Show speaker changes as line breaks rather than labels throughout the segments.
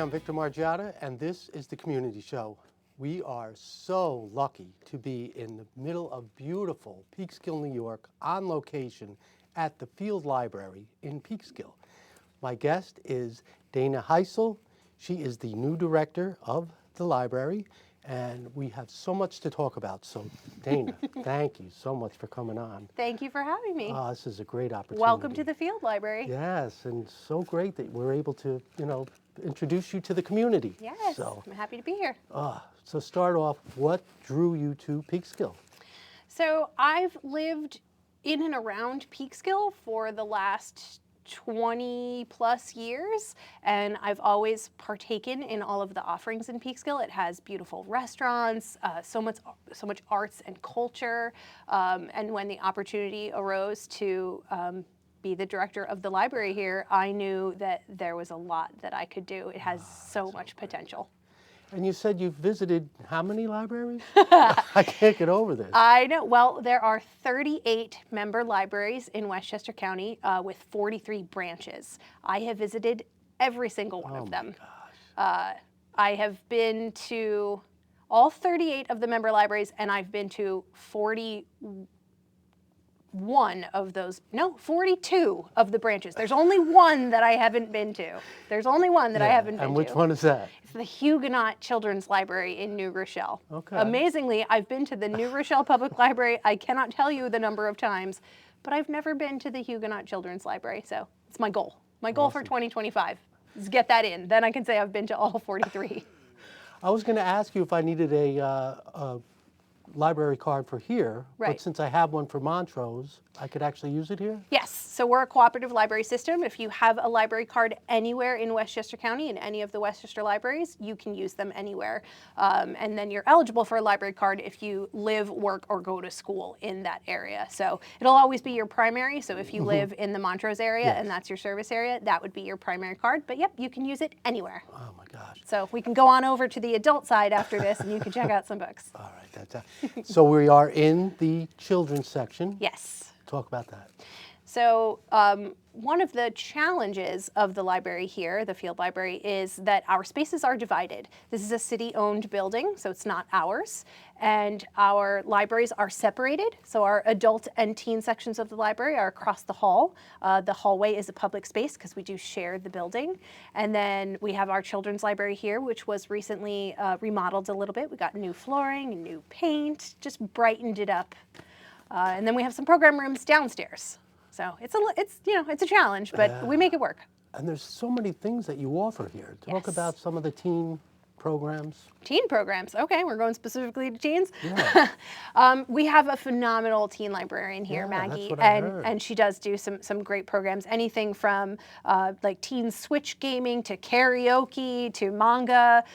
I'm Victor Margiotta, and this is the Community Show. We are so lucky to be in the middle of beautiful Peekskill, New York, on location at the Field Library in Peekskill. My guest is Dana Hysell. She is the new director of the library, and we have so much to talk about. So, Dana, thank you so much for coming on.
Thank you for having me.
This is a great opportunity.
Welcome to the Field Library.
Yes, and so great that we're able to, introduce you to the community.
Yes,
So,
I'm happy to be here.
so start off, what drew you to Peekskill?
So I've lived in and around Peekskill for the last 20 plus years, and I've always partaken in all of the offerings in Peekskill. It has beautiful restaurants, so much arts and culture, and when the opportunity arose to be the director of the library here, I knew that there was a lot that I could do. It has so much potential.
And you said you've visited how many libraries? I can't get over this.
I know. Well, there are 38 member libraries in Westchester County with 43 branches. I have visited every single one of them.
Gosh.
I have been to all 38 of the member libraries, and I've been to 42 of the branches. There's only one that I haven't been to.
And which one is that?
It's the Huguenot Children's Library in New Rochelle.
Okay.
Amazingly, I've been to the New Rochelle Public Library. I cannot tell you the number of times, but I've never been to the Huguenot Children's Library, so it's my goal. My goal for 2025 is get that in. Then I can say I've been to all 43.
I was going to ask you if I needed a library card for here,
Right.
but since I have one for Montrose, I could actually use it here?
Yes, so we're a cooperative library system. If you have a library card anywhere in Westchester County, in any of the Westchester libraries, you can use them anywhere. And then you're eligible for a library card if you live, work, or go to school in that area. So it'll always be your primary. So if you live in the Montrose area
Yes.
and that's your service area, that would be your primary card. But yep, you can use it anywhere.
Oh my gosh.
So we can go on over to the adult side after this and you can check out some books.
All right, so we are in the children's section.
Yes.
Talk about that.
So one of the challenges of the library here, the Field Library, is that our spaces are divided. This is a city-owned building, so it's not ours. And our libraries are separated. So our adult and teen sections of the library are across the hall. The hallway is a public space because we do share the building. And then we have our children's library here, which was recently remodeled a little bit. We got new flooring and new paint, just brightened it up. And then we have some program rooms downstairs. So it's a challenge, but we make it work.
And there's so many things that you offer here. Talk about some of the teen programs.
Teen programs. Okay, we're going specifically to teens.
Yeah.
We have a phenomenal teen librarian here, Maggie,
that's what I heard.
and she does do some great programs. Anything from like teen Switch gaming to karaoke to manga.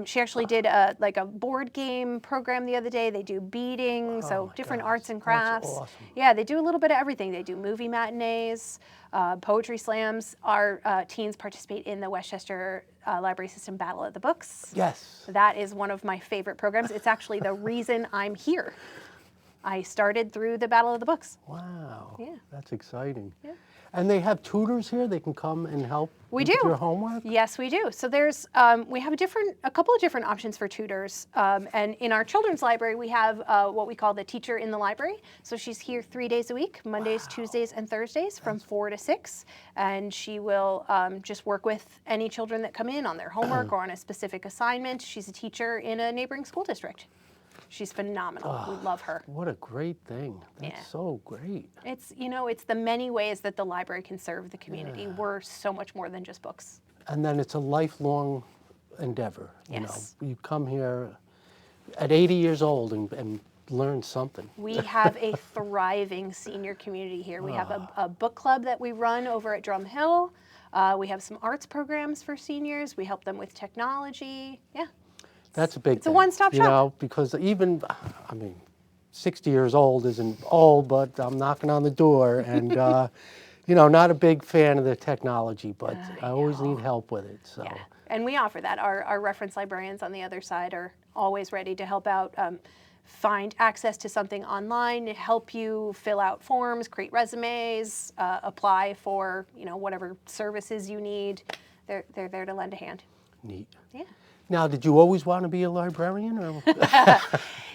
She actually did a board game program the other day. They do beading, so different arts and crafts.
That's awesome.
Yeah, they do a little bit of everything. They do movie matinees, poetry slams. Our teens participate in the Westchester Library System Battle of the Books.
Yes.
That is one of my favorite programs. It's actually the reason I'm here. I started through the Battle of the Books.
Wow.
Yeah.
That's exciting.
Yeah.
And they have tutors here. They can come and help
We
with
do.
your homework?
Yes, we do. So there's we have a couple of different options for tutors. And in our children's library, we have what we call the teacher in the library. So she's here 3 days a week, Mondays, Tuesdays, and Thursdays from 4 to 6. And she will just work with any children that come in on their homework or on a specific assignment. She's a teacher in a neighboring school district. She's phenomenal. We love her.
What a great thing. That's
Yeah.
so great.
It's the many ways that the library can serve the community. We're so much more than just books.
And then it's a lifelong endeavor.
Yes.
You come here at 80 years old and learn something.
We have a thriving senior community here. We have a book club that we run over at Drum Hill. We have some arts programs for seniors. We help them with technology. Yeah.
That's a big thing.
It's a one-stop shop.
Because 60 years old isn't old, but I'm knocking on the door and, not a big fan of the technology, but I always need help with it. So.
Yeah. And we offer that. Our reference librarians on the other side are always ready to help out, find access to something online, help you fill out forms, create resumes, apply for whatever services you need. They're there to lend a hand.
Neat.
Yeah.
Now, did you always want to be a librarian? Or?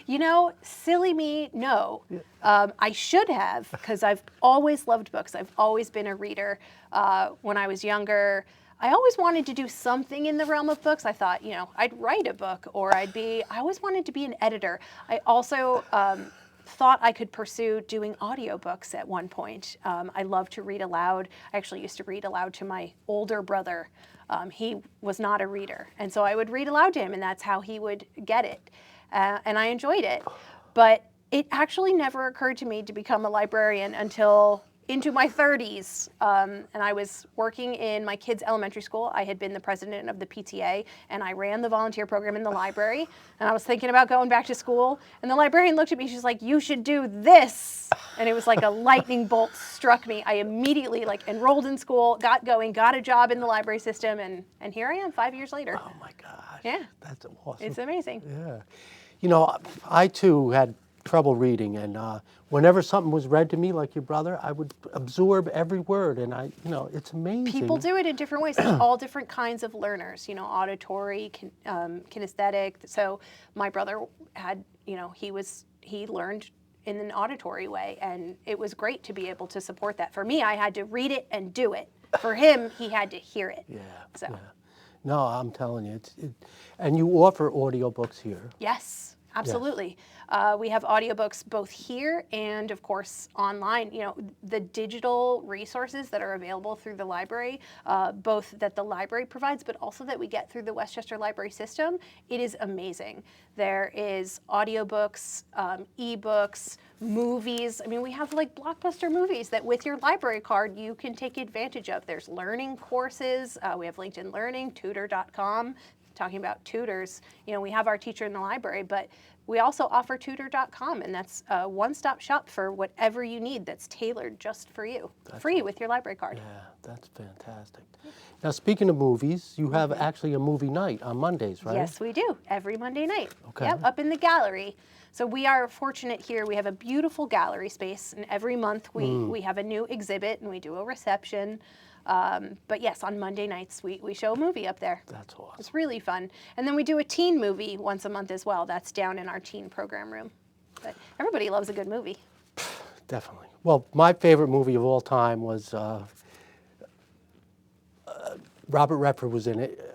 You know, silly me, no. I should have, because I've always loved books. I've always been a reader. When I was younger, I always wanted to do something in the realm of books. I thought, you know, I'd write a book, or I always wanted to be an editor. I also thought I could pursue doing audiobooks at one point. I love to read aloud. I actually used to read aloud to my older brother. He was not a reader, and so I would read aloud to him, and that's how he would get it. And I enjoyed it. But it actually never occurred to me to become a librarian until into my 30s. And I was working in my kids' elementary school. I had been the president of the PTA, and I ran the volunteer program in the library. And I was thinking about going back to school. And the librarian looked at me, she's like, "You should do this." And it was like a lightning bolt struck me. I immediately enrolled in school, got going, got a job in the library system, and here I am 5 years later.
Oh my gosh.
Yeah.
That's awesome.
It's amazing.
Yeah. You know, I too had trouble reading, and whenever something was read to me, like your brother, I would absorb every word, and it's amazing.
People do it in different ways. There's all different kinds of learners, you know, auditory, kinesthetic. So my brother had, you know, he learned in an auditory way, and it was great to be able to support that. For me, I had to read it and do it. For him, he had to hear it.
Yeah.
So.
Yeah. No, I'm telling you, and you offer audiobooks here.
Yes, absolutely. We have audiobooks both here and, of course, online. You know, the digital resources that are available through the library, both that the library provides, but also that we get through the Westchester Library System, it is amazing. There is audiobooks, ebooks, movies. I mean, we have blockbuster movies that with your library card you can take advantage of. There's learning courses. We have LinkedIn Learning, tutor.com. Talking about tutors, you know, we have our teacher in the library, but we also offer tutor.com, and that's a one-stop shop for whatever you need that's tailored just for you, free with your library card.
Yeah, that's fantastic. Now, speaking of movies, you have actually a movie night on Mondays, right?
Yes, we do, every Monday night.
Okay.
Yep, up in the gallery. So we are fortunate here. We have a beautiful gallery space, and every month we have a new exhibit, and we do a reception. But yes, on Monday nights, we show a movie up there.
That's awesome.
It's really fun. And then we do a teen movie once a month as well. That's down in our teen program room. But everybody loves a good movie.
Definitely. Well, my favorite movie of all time was Robert Redford was in it.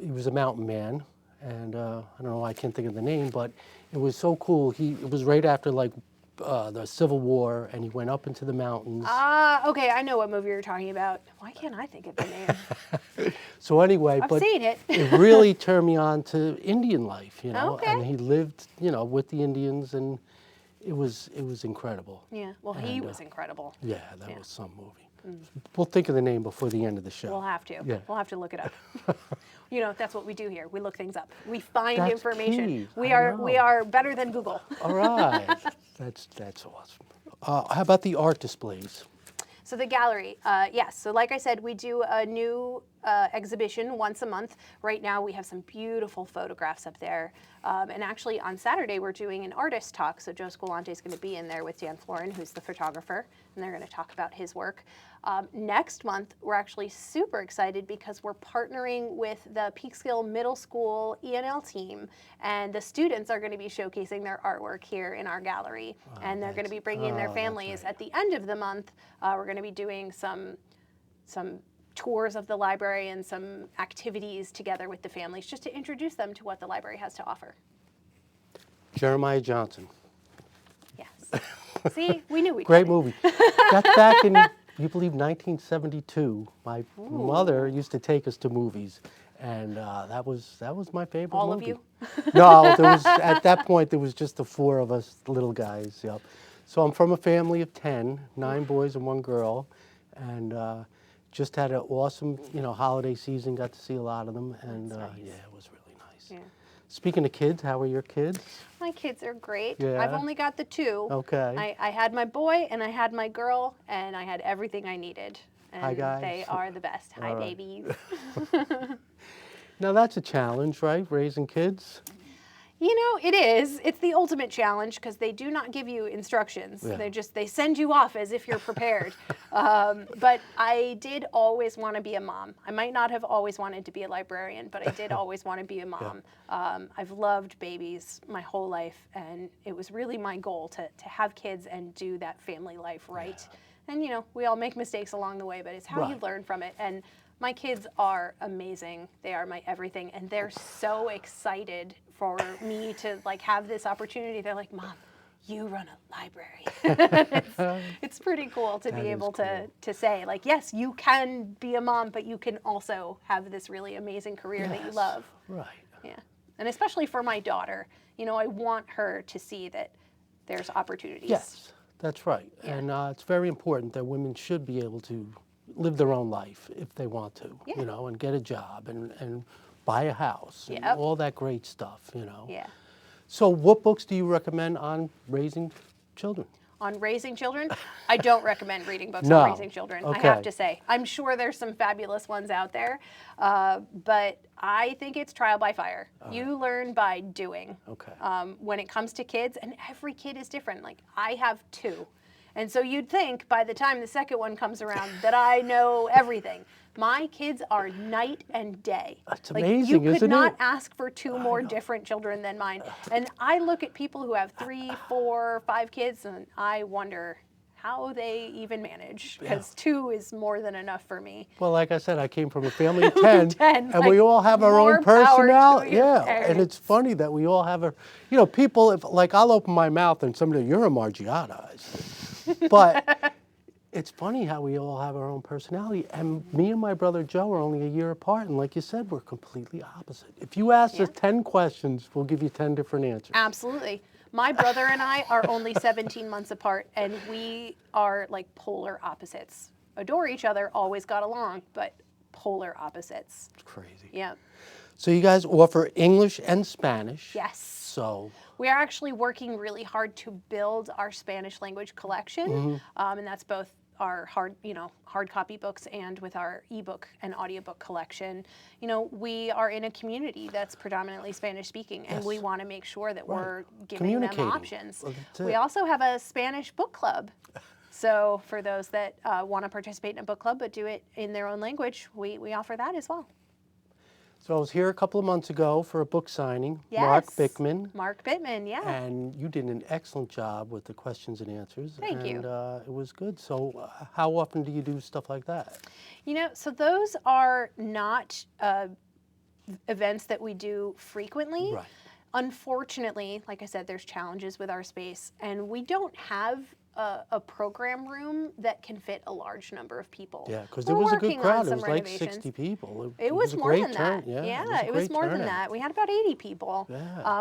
He was a mountain man, and I don't know why I can't think of the name, but it was so cool. It was right after the Civil War, and he went up into the mountains.
Okay, I know what movie you're talking about. Why can't I think of the name?
So anyway,
I've seen it.
It really turned me on to Indian life, you know.
Okay.
And he lived, you know, with the Indians, and it was incredible.
Yeah, well, he was incredible.
Yeah, that was some movie. We'll think of the name before the end of the show.
We'll have to.
Yeah.
We'll have to look it up. You know, that's what we do here. We look things up. We find
That's
information.
key.
We
I
are
know.
better than Google.
All right. That's awesome. How about the art displays?
So the gallery, yes. So like I said, we do a new exhibition once a month. Right now we have some beautiful photographs up there. And actually on Saturday we're doing an artist talk. So Joe Scolante is going to be in there with Dan Florin, who's the photographer, and they're going to talk about his work. Next month we're actually super excited because we're partnering with the Peekskill Middle School ENL team, and the students are going to be showcasing their artwork here in our gallery. And they're going to be bringing in their families. At the end of the month, we're going to be doing some tours of the library and some activities together with the families just to introduce them to what the library has to offer.
Jeremiah Johnson.
Yes. See, we knew we'd
Great
get it.
movie. That's back in, you believe, 1972. My mother used to take us to movies, and that was my favorite
All
movie.
of you?
No, at that point there was just the four of us little guys. Yep. So I'm from a family of 10, 9 boys and 1 girl, and just had an awesome, holiday season. Got to see a lot of them, and
That's nice.
Yeah, it was really nice.
Yeah.
Speaking of kids, how are your kids?
My kids are great.
Yeah.
I've only got the 2.
Okay.
I had my boy and I had my girl, and I had everything I needed. And
Hi, guys.
they are the best. Hi,
All right.
babies.
Now that's a challenge, right? Raising kids.
You know, it is. It's the ultimate challenge because they do not give you instructions.
Yeah.
They send you off as if you're prepared. But I did always want to be a mom. I might not have always wanted to be a librarian, but I did always want to be a mom. I've loved babies my whole life, and it was really my goal to have kids and do that family life right. Yeah. And, you know, we all make mistakes along the way, but it's how you learn from it. And my kids are amazing. They are my everything, and they're so excited for me to like have this opportunity. They're like, "Mom, you run a library." It's pretty cool to be able to say like, "Yes, you can be a mom, but you can also have this really amazing career that you love."
Right.
Yeah, and especially for my daughter, you know, I want her to see that there's opportunities.
Yes, that's right. Yeah. And it's very important that women should be able to live their own life if they want to, you know, and get a job and buy a house and all that great stuff, you know.
Yeah.
So what books do you recommend on raising children?
On raising children? I don't recommend reading books on raising children, I have to say. I'm sure there's some fabulous ones out there, but I think it's trial by fire. You learn by doing. When it comes to kids, and every kid is different. Like, I have 2. And so you'd think by the time the second one comes around that I know everything. My kids are night and day.
That's
like,
amazing,
you could
isn't
not
it?
ask for 2 more different children than mine. And I look at people who have 3, 4, 5 kids, and I wonder how they even manage, because 2 is more than enough for me.
Well, like I said, I came from a family of 10, and
like,
we all have our own personality. Yeah,
parents.
and it's funny that we all have you know, people, if, like, I'll open my mouth and somebody, "You're a Margiotta." I say, but it's funny how we all have our own personality. And me and my brother Joe are only a year apart. And like you said, we're completely opposite. If you ask us 10 questions, we'll give you 10 different answers.
Absolutely. My brother and I are only 17 months apart, and we are like polar opposites. Adore each other, always got along, but polar opposites.
It's crazy.
Yeah.
So you guys offer English and Spanish.
Yes.
So
we are actually working really hard to build our Spanish language collection, and that's both our hard copy books and with our ebook and audiobook collection. You know, we are in a community that's predominantly Spanish speaking, and we want to make sure that we're giving them options. Well, we also have a Spanish book club. So for those that want to participate in a book club but do it in their own language, we offer that as well.
So I was here a couple of months ago for a book signing.
Yes.
Mark Bickman.
Mark Bickman, yeah.
And you did an excellent job with the questions and answers.
Thank you.
And it was good. So how often do you do stuff like that?
You know, so those are not events that we do frequently.
Right.
Unfortunately, like I said, there's challenges with our space, and we don't have a program room that can fit a large number of people.
Yeah, because there was a good crowd. It was like 60 people.
It was more than that.
Yeah,
it was more than that. We had about 80 people,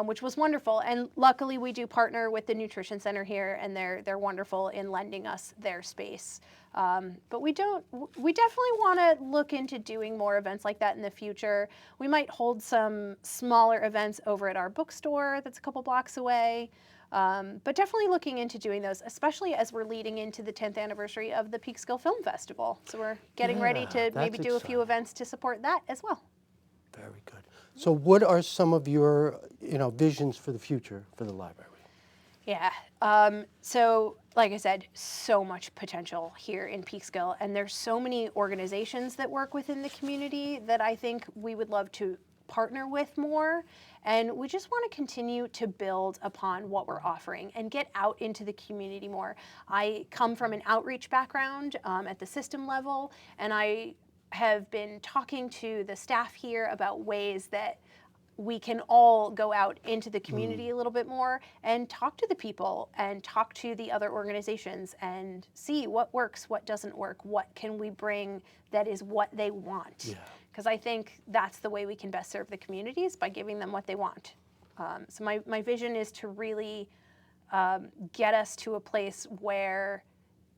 which was wonderful. And luckily, we do partner with the Nutrition Center here, and they're wonderful in lending us their space. But we definitely want to look into doing more events like that in the future. We might hold some smaller events over at our bookstore that's a couple blocks away. But definitely looking into doing those, especially as we're leading into the 10th anniversary of the Peekskill Film Festival. So we're getting ready to maybe do a few events to support that as well.
Very good. So what are some of your, visions for the future for the library?
Yeah. So like I said, so much potential here in Peekskill, and there's so many organizations that work within the community that I think we would love to partner with more, and we just want to continue to build upon what we're offering and get out into the community more. I come from an outreach background at the system level, and I have been talking to the staff here about ways that we can all go out into the community a little bit more and talk to the people and talk to the other organizations and see what works, what doesn't work, what can we bring that is what they want. Yeah. Because I think that's the way we can best serve the communities, by giving them what they want. So my vision is to really get us to a place where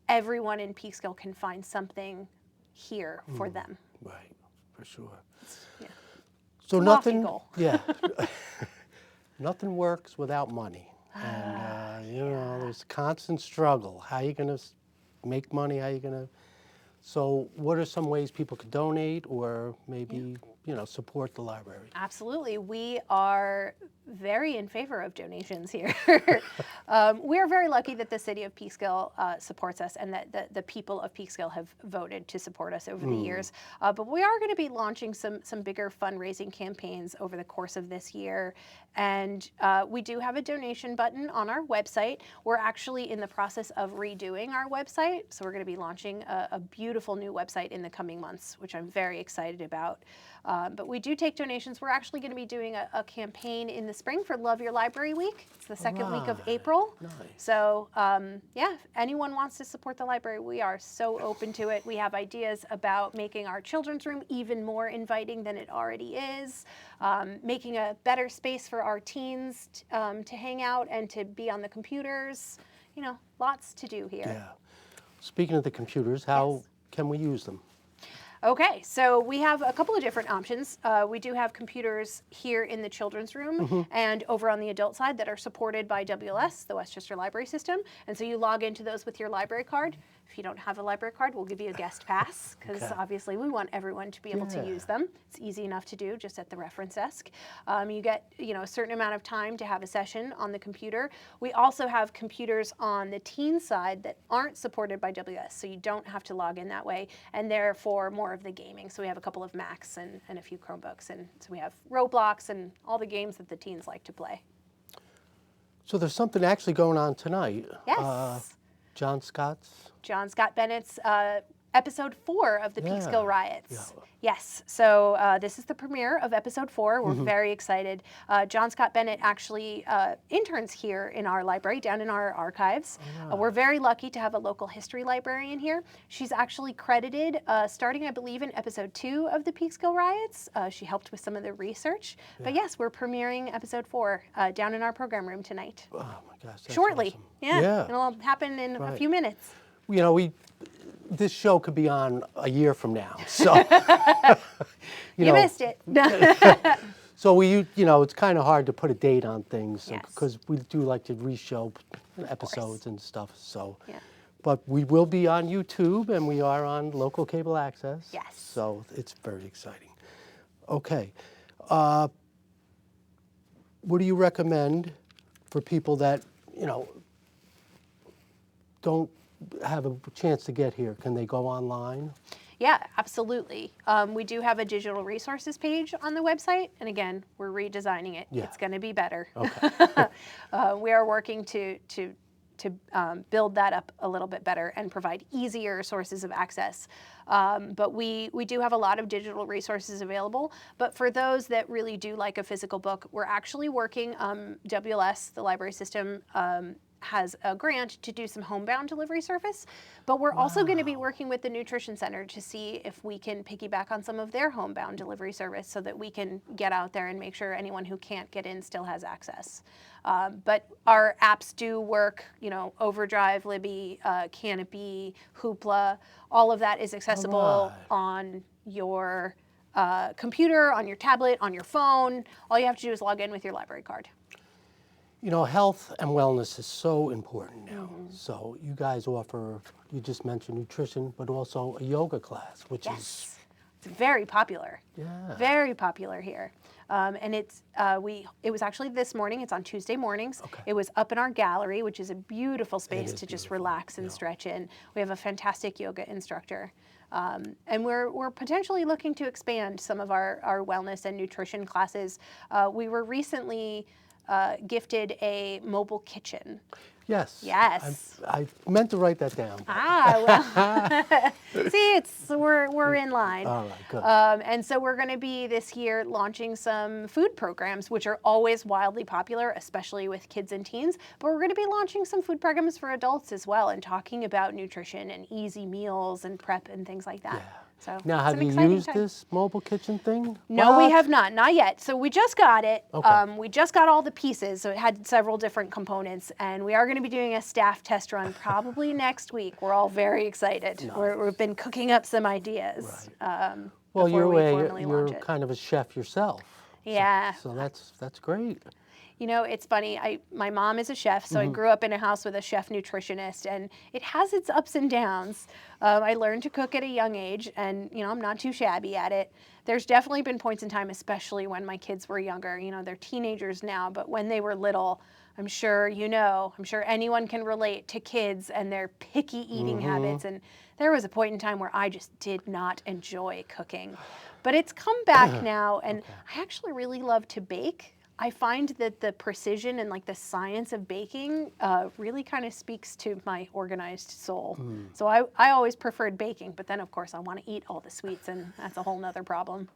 everyone in Peekskill can find something here for them.
Right, for sure.
Yeah.
So
nothing, goal.
Yeah, nothing works without money. And, there's constant struggle. How are you going to make money? How are you going to... So what are some ways people could donate or maybe, support the library?
Absolutely. We are very in favor of donations here. We're very lucky that the city of Peekskill supports us, and that the people of Peekskill have voted to support us over the years. But we are going to be launching some bigger fundraising campaigns over the course of this year. And we do have a donation button on our website. We're actually in the process of redoing our website. So we're going to be launching a beautiful new website in the coming months, which I'm very excited about. But we do take donations. We're actually going to be doing a campaign in the spring for Love Your Library Week. It's the second week of April.
Nice.
So yeah, if anyone wants to support the library, we are so open to it. We have ideas about making our children's room even more inviting than it already is, making a better space for our teens to hang out and to be on the computers. You know, lots to do here.
Yeah. Speaking of the computers, how can we use them?
Okay, so we have a couple of different options. We do have computers here in the children's room and over on the adult side that are supported by WLS, the Westchester Library System. And so you log into those with your library card. If you don't have a library card, we'll give you a guest pass, because obviously we want everyone to be able to use them. It's easy enough to do just at the reference desk. You get a certain amount of time to have a session on the computer. We also have computers on the teen side that aren't supported by WS, so you don't have to log in that way, and therefore more of the gaming. So we have a couple of Macs and a few Chromebooks, and so we have Roblox and all the games that the teens like to play.
So there's something actually going on tonight.
Yes.
John Scott
Bennett's episode 4 of the Peekskill Riots.
Yeah.
Yes, so this is the premiere of episode 4. We're very excited. John Scott Bennett actually interns here in our library, down in our archives. We're very lucky to have a local history librarian here. She's actually credited starting, I believe, in episode 2 of the Peekskill Riots. She helped with some of the research. But yes, we're premiering episode 4 down in our program room tonight.
Oh my gosh, that's
shortly.
awesome.
Yeah, it'll happen in a few minutes.
You know, this show could be on a year from now, so
you missed it.
So it's kind of hard to put a date on things because we do like to reshow episodes and stuff. So, but we will be on YouTube and we are on local cable access.
Yes.
So it's very exciting. Okay, what do you recommend for people that don't have a chance to get here? Can they go online?
Yeah, absolutely. We do have a digital resources page on the website, and again, we're redesigning it. It's going to be better. Okay. We are working to build that up a little bit better and provide easier sources of access. But we do have a lot of digital resources available. But for those that really do like a physical book, we're actually working, WLS, the library system, has a grant to do some homebound delivery service, but we're also going to be working with the Nutrition Center to see if we can piggyback on some of their homebound delivery service so that we can get out there and make sure anyone who can't get in still has access. But our apps do work, Overdrive, Libby, Canopy, Hoopla, all of that is accessible on your computer, on your tablet, on your phone. All you have to do is log in with your library card.
Health and wellness is so important now. So you guys offer, you just mentioned nutrition, but also a yoga class, which is...
It's very popular.
Yeah.
Very popular here. And it was actually this morning. It's on Tuesday mornings. Okay. It was up in our gallery, which is a beautiful space to just relax and stretch in. We have a fantastic yoga instructor. And we're potentially looking to expand some of our wellness and nutrition classes. We were recently gifted a mobile kitchen.
Yes.
Yes.
I meant to write that down.
Well, see, we're in line.
All right, good.
And so we're going to be this year launching some food programs, which are always wildly popular, especially with kids and teens. But we're going to be launching some food programs for adults as well, and talking about nutrition and easy meals and prep and things like that.
Yeah.
So
now, have you used this mobile kitchen thing?
No, we have not yet. So we just got it. Okay. We just got all the pieces, so it had several different components, and we are going to be doing a staff test run probably next week. We're all very excited. Nice. We've been cooking up some ideas. Right.
Well, you're kind of a chef yourself.
Yeah.
So that's great.
You know, it's funny. My mom is a chef, so I grew up in a house with a chef nutritionist, and it has its ups and downs. I learned to cook at a young age, and you know, I'm not too shabby at it. There's definitely been points in time, especially when my kids were younger. You know, they're teenagers now, but when they were little, I'm sure you know, I'm sure anyone can relate to kids and their picky eating habits. And there was a point in time where I just did not enjoy cooking. But it's come back now, and I actually really love to bake. I find that the precision and like the science of baking really kind of speaks to my organized soul. So I always preferred baking, but then of course I want to eat all the sweets, and that's a whole nother problem.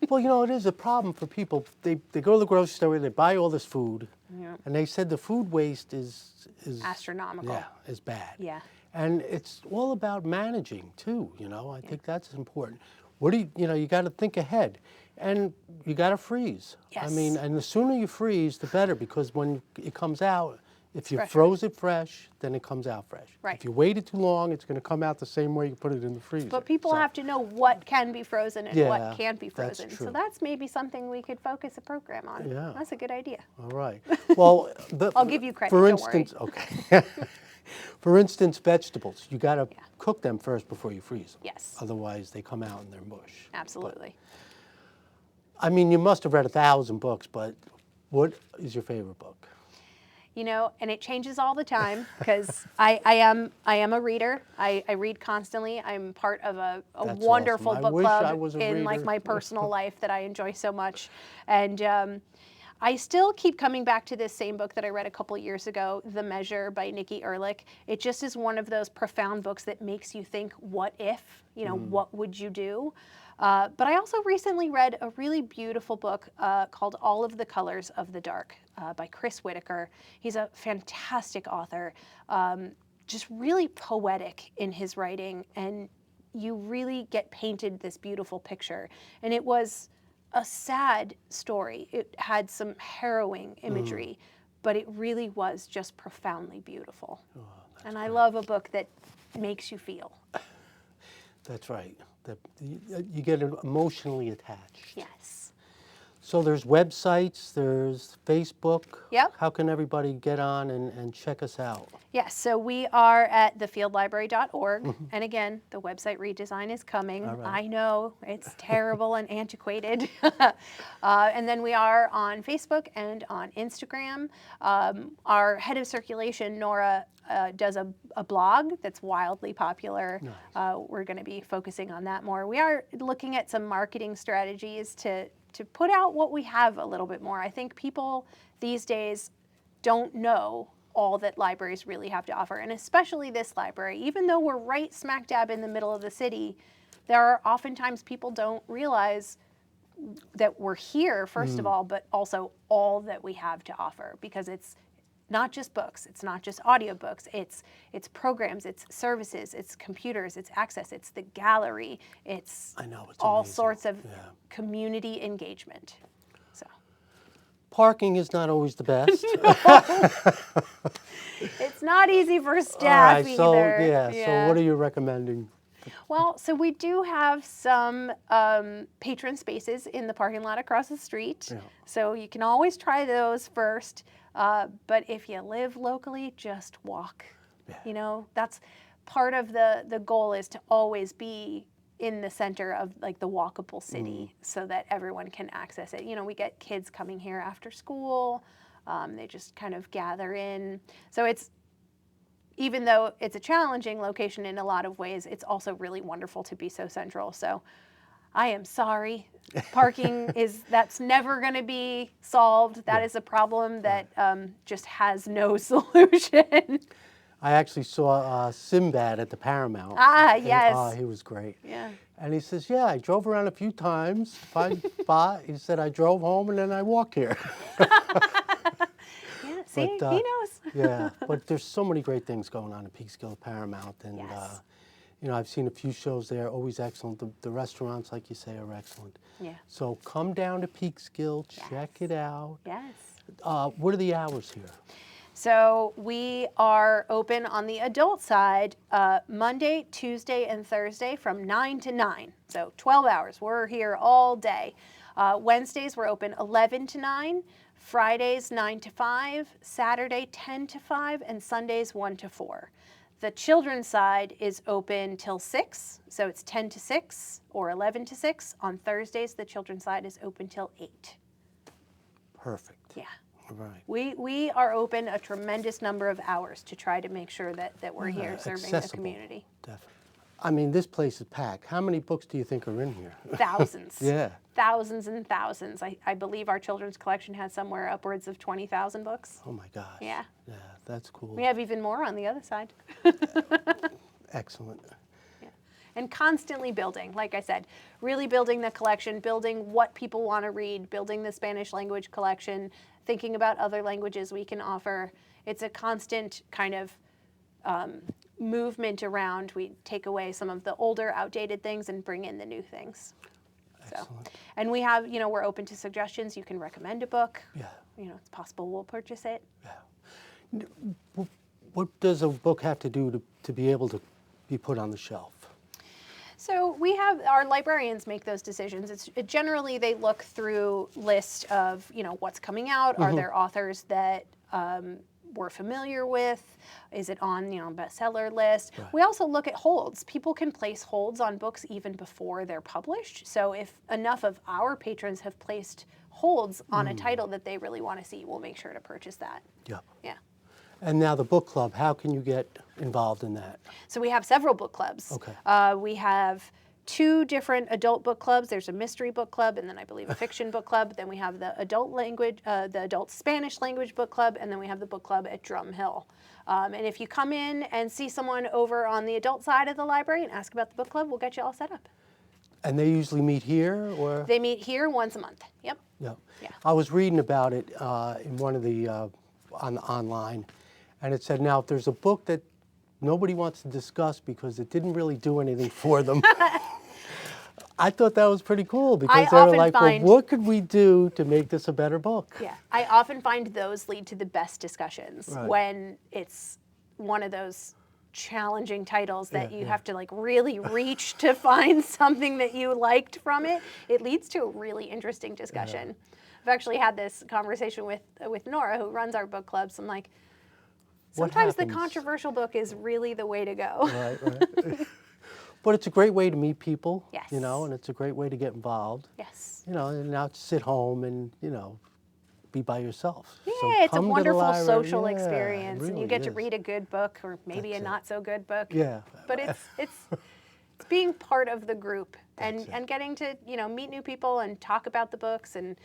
Well, you know, it is a problem for people. They go to the grocery store, they buy all this food,
Yeah.
and they said the food waste is
Astronomical.
Yeah, is bad.
Yeah.
And it's all about managing too, you know. I think that's important. What do you know, you got to think ahead. And you got to freeze. I mean,
Yes.
and the sooner you freeze, the better, because when it comes out, if you
fresher.
froze it fresh, then it comes out fresh.
Right.
If you waited too long, it's going to come out the same way you put it in the freezer.
But people
So,
have to know what can be frozen and
Yeah,
what can't be
that's
frozen.
true.
So that's maybe something we could focus a program on.
Yeah.
That's a good idea.
All right. Well,
I'll give you credit,
For
don't worry.
instance, okay. For instance, vegetables, you got to cook them first before you freeze them.
Yes.
Otherwise, they come out and they're mush.
Absolutely.
I mean, you must have read 1,000 books, but what is your favorite book?
You know, and it changes all the time because I am a reader. I read constantly. I'm part of a
That's
wonderful
awesome. I
book
wish I
club
was a
in like
reader.
my personal life that I enjoy so much. And I still keep coming back to this same book that I read a couple years ago, The Measure by Nikki Ehrlich. It just is one of those profound books that makes you think, what if? You know, what would you do? But I also recently read a really beautiful book called All of the Colors of the Dark by Chris Whitaker. He's a fantastic author, just really poetic in his writing, and you really get painted this beautiful picture. And it was a sad story. It had some harrowing imagery, but it really was just profoundly beautiful. And I love a book that makes you feel.
That's right. You get emotionally attached.
Yes.
So there's websites, there's Facebook.
Yep.
How can everybody get on and check us out?
Yes, so we are at thefieldlibrary.org. And again, the website redesign is coming.
All right.
I know, it's terrible and antiquated. And then we are on Facebook and on Instagram. Our head of circulation, Nora, does a blog that's wildly popular.
Nice.
We're going to be focusing on that more. We are looking at some marketing strategies to put out what we have a little bit more. I think people these days don't know all that libraries really have to offer, and especially this library. Even though we're right smack dab in the middle of the city, there are oftentimes people don't realize that we're here, first of all, but also all that we have to offer, because it's not just books, it's not just audiobooks, it's programs, it's services, it's computers, it's access, it's the gallery, it's
I know, it's
all
amazing.
sorts of
Yeah.
community engagement. So
Parking is not always the best.
it's not easy for
All
staff
right, so
either.
so what are you recommending?
Well, so we do have some patron spaces in the parking lot across the street.
Yeah.
So you can always try those first. But if you live locally, just walk.
Yeah.
You know, that's part of the goal, is to always be in the center of like the walkable city so that everyone can access it. You know, we get kids coming here after school. They just kind of gather in. So it's, even though it's a challenging location in a lot of ways, it's also really wonderful to be so central. So I am sorry. Parking that's never going to be solved. That is a problem that just has no solution.
I actually saw Sinbad at the Paramount.
Ah,
and,
yes.
he was great.
Yeah.
And he says, yeah, I drove around a few times. He said, I drove home and then I walk here.
Yeah, see,
But,
he knows.
Yeah, but there's so many great things going on at Peekskill Paramount. And,
Yes.
you know, I've seen a few shows there, always excellent. The restaurants, like you say, are excellent.
Yeah.
So come down to Peekskill, check it out.
Yes.
What are the hours here?
So we are open on the adult side Monday, Tuesday, and Thursday from 9 to 9. So 12 hours. We're here all day. Wednesdays, we're open 11 to 9. Fridays, 9 to 5. Saturday, 10 to 5. And Sundays, 1 to 4. The children's side is open till 6, so it's 10 to 6 or 11 to 6. On Thursdays, the children's side is open till 8.
Perfect.
Yeah.
All right.
We are open a tremendous number of hours to try to make sure that we're here serving the
Accessible.
community.
Definitely. I mean, this place is packed. How many books do you think are in here?
Thousands.
Yeah.
Thousands and thousands. I believe our children's collection has somewhere upwards of 20,000 books.
Oh my gosh.
Yeah.
Yeah, that's cool.
We have even more on the other side.
Excellent.
And constantly building, like I said, really building the collection, building what people want to read, building the Spanish language collection, thinking about other languages we can offer. It's a constant kind of movement around. We take away some of the older, outdated things and bring in the new things.
Excellent.
So, and we have, we're open to suggestions. You can recommend a book.
Yeah.
It's possible we'll purchase it.
Yeah. What does a book have to do to be able to be put on the shelf?
So we have, our librarians make those decisions. Generally, they look through list of, what's coming out. Are there authors that we're familiar with? Is it on, bestseller list?
Right.
We also look at holds. People can place holds on books even before they're published. So if enough of our patrons have placed holds on a title that they really want to see, we'll make sure to purchase that.
Yeah.
Yeah.
And now the book club, how can you get involved in that?
So we have several book clubs.
Okay.
We have 2 different adult book clubs. There's a mystery book club, and then I believe a fiction book club. Then we have the adult Spanish language book club, and then we have the book club at Drum Hill. And if you come in and see someone over on the adult side of the library and ask about the book club, we'll get you all set up.
And they usually meet here, or?
They meet here once a month. Yep.
Yeah.
Yeah.
I was reading about it in one of the online, and it said, now if there's a book that nobody wants to discuss because it didn't really do anything for them, I thought that was pretty cool because they were like, well, what could we do to make this a better book?
Yeah, I often find those lead to the best discussions
Right.
when it's one of those challenging titles that you have to really reach to find something that you liked from it. It leads to a really interesting discussion. Yeah. I've actually had this conversation with Nora, who runs our book clubs. I'm like, sometimes the controversial book is really the way to go.
Right. But it's a great way to meet people,
yes.
And it's a great way to get involved.
Yes.
And not sit home and, be by yourself.
Yeah,
so
it's a wonderful social
yeah,
experience,
really
and you get
is.
to read a good book or maybe a not so good book.
Yeah.
But it's being part of the group and getting to, meet new people and talk about the books, and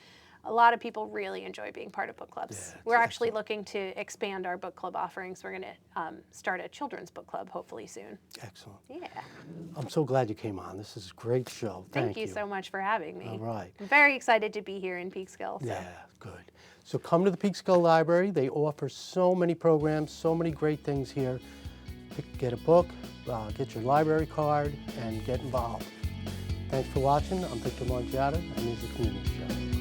a lot of people really enjoy being part of book clubs.
Yeah,
We're actually looking to expand our book club offerings. We're going to start a children's book club hopefully soon.
Excellent.
Yeah.
I'm so glad you came on. This is a great show.
Thank you so much for having me.
All right.
I'm very excited to be here in Peekskill. So.
Yeah, good. So come to the Peekskill Library. They offer so many programs, so many great things here. Get a book, get your library card, and get involved. Thanks for watching. I'm Victor Margiotta, and this is the Community Show.